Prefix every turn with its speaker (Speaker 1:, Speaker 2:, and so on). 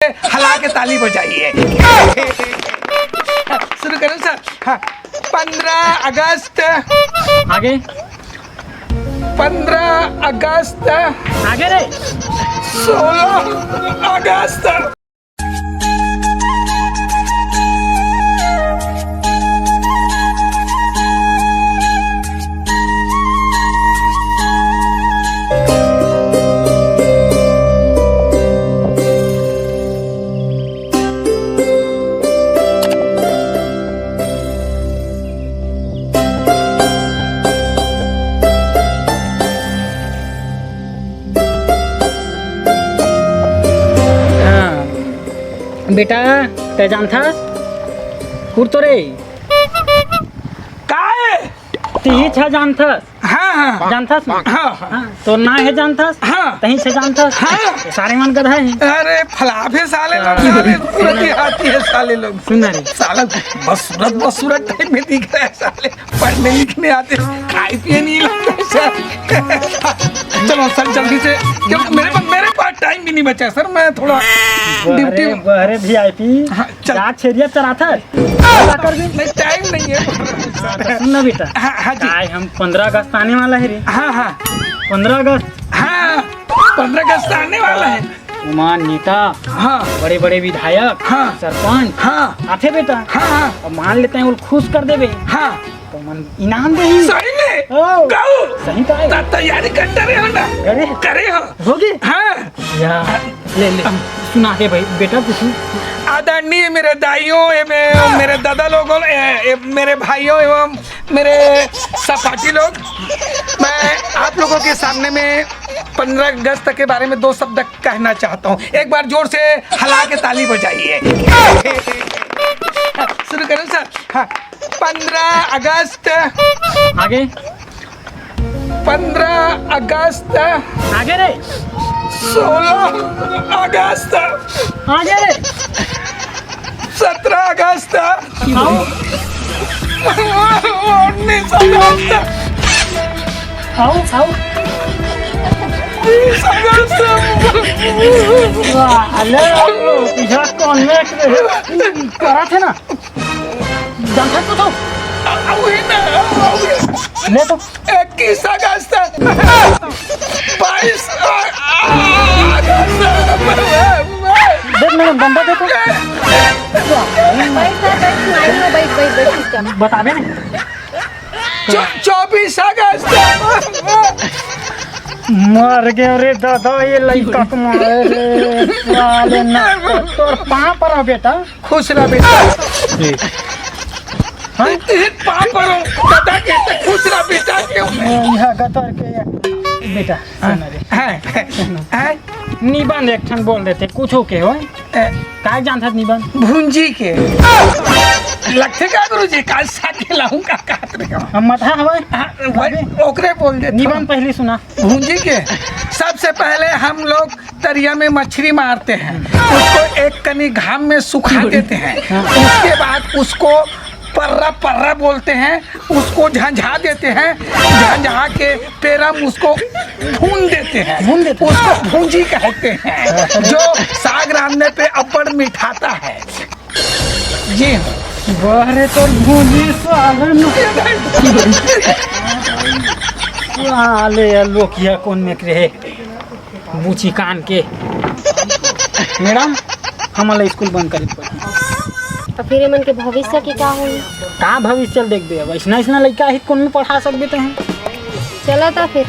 Speaker 1: हला के ताली बजाइए। शुरू करो सर। हाँ, 15 अगस्त।
Speaker 2: आगे
Speaker 1: 15 अगस्त।
Speaker 2: आगे रे
Speaker 1: 16 अगस्त।
Speaker 2: बेटा ते जानथस कुर्तो रे
Speaker 1: काय?
Speaker 2: ती छ जानथस।
Speaker 1: हाँ हाँ
Speaker 2: जानथस ना?
Speaker 1: हाँ
Speaker 2: हाँ तो ना है जानथस।
Speaker 1: हाँ।
Speaker 2: तहीं से जानथस।
Speaker 1: हाँ।
Speaker 2: सारे मन गधा है।
Speaker 1: अरे फलाफे साले लोग, साले सूरत ही आती है साले लोग।
Speaker 2: सुन रे
Speaker 1: साला बस सूरत टाइप में दिख रहा है साले। पढ़ने लिखने आते, खाए पिए नहीं लगते सर। चलो सर जल्दी से, क्योंकि मेरे पास टाइम भी नहीं बचा है, सर। मैं थोड़ा ड्यूटी
Speaker 2: बहरे VIP
Speaker 1: हाँ, चल।
Speaker 2: जा छेरिया चराथा
Speaker 1: नहीं, टाइम नहीं है।
Speaker 2: सुन ना बेटा।
Speaker 1: हाँ हाँ जी।
Speaker 2: काय हम 15 अगस्त आने वाला है रे।
Speaker 1: हाँ हाँ
Speaker 2: 15 अगस्त
Speaker 1: हाँ 15 अगस्त आने वाला है।
Speaker 2: उमान नेता
Speaker 1: हाँ
Speaker 2: बड़े बड़े विधायक
Speaker 1: हाँ।
Speaker 2: सरपंच
Speaker 1: हाँ
Speaker 2: आते बेटा।
Speaker 1: हाँ हाँ
Speaker 2: और मान लेते हैं वो खुश कर देवे
Speaker 1: हाँ।
Speaker 2: तो मन इनाम दे ही।
Speaker 1: सही में
Speaker 2: ओ,
Speaker 1: गाओ
Speaker 2: सही तो है।
Speaker 1: तैयारी करते रहे हो ना?
Speaker 2: करे
Speaker 1: करे हो?
Speaker 2: होगी
Speaker 1: हाँ।
Speaker 2: यार ले सुना के भाई बेटा पूछू।
Speaker 1: आदरणीय मेरे दाइयों एवं मेरे दादा लोगों, मेरे भाइयों एवं मेरे सहपाठी लोग, मैं आप लोगों के सामने में 15 अगस्त के बारे में 2 शब्द कहना चाहता हूँ। एक बार जोर से हला के ताली बजाइए। शुरू करो सर। हाँ, 15 अगस्त।
Speaker 2: आगे
Speaker 1: 15 अगस्त।
Speaker 2: आगे रे
Speaker 1: 16 अगस्त।
Speaker 2: आगे रे
Speaker 1: 17 अगस्त।
Speaker 2: आओ
Speaker 1: 19 अगस्त।
Speaker 2: आओ आओ
Speaker 1: 20 अगस्त।
Speaker 2: वाह अले पिछा कौन में करा थे ना जानता तो ले तो
Speaker 1: 21 अगस्त। 22 अगस्त।
Speaker 2: देख मेरा बंदा देखो बता दे
Speaker 1: 24 अगस्त।
Speaker 2: मर गया रे दादा ये लड़का को मारे रे साले ना तोर पाँव पर आ बेटा।
Speaker 1: खुश रह बेटा। हाँ पाँव पर दादा कहते खुश रह बेटा। क्यों?
Speaker 2: यहाँ गतर के बेटा सुन रे निबंध एक ठन बोल देते कुछ हो के हो काय जानता निबंध
Speaker 1: भूंजी के लगते का गुरुजी काल साथ लाऊं का काट रे
Speaker 2: हम मथा हवे
Speaker 1: ओकरे बोल दे
Speaker 2: निबंध पहले सुना।
Speaker 1: भूंजी के सबसे पहले हम लोग तरिया में मछली मारते हैं, उसको एक कनी घाम में सुखा देते हैं, उसके बाद उसको पर्रा बोलते हैं, उसको झंझा देते हैं, झंझा के पेरम उसको भून देते हैं, उसको भूंजी कहते हैं, जो साग रांधने पे अब्बड़ मिठाता है। जी
Speaker 2: बहरे तो भूजी साले लोकिया कौन में रहे बूची कान के। मैडम हमारा स्कूल बंद करे
Speaker 3: तो फिर मन के भविष्य की क्या होई?
Speaker 2: का भविष्य देख दे वैसना लड़का हित कौन में पढ़ा सकते हैं।
Speaker 3: चला था फिर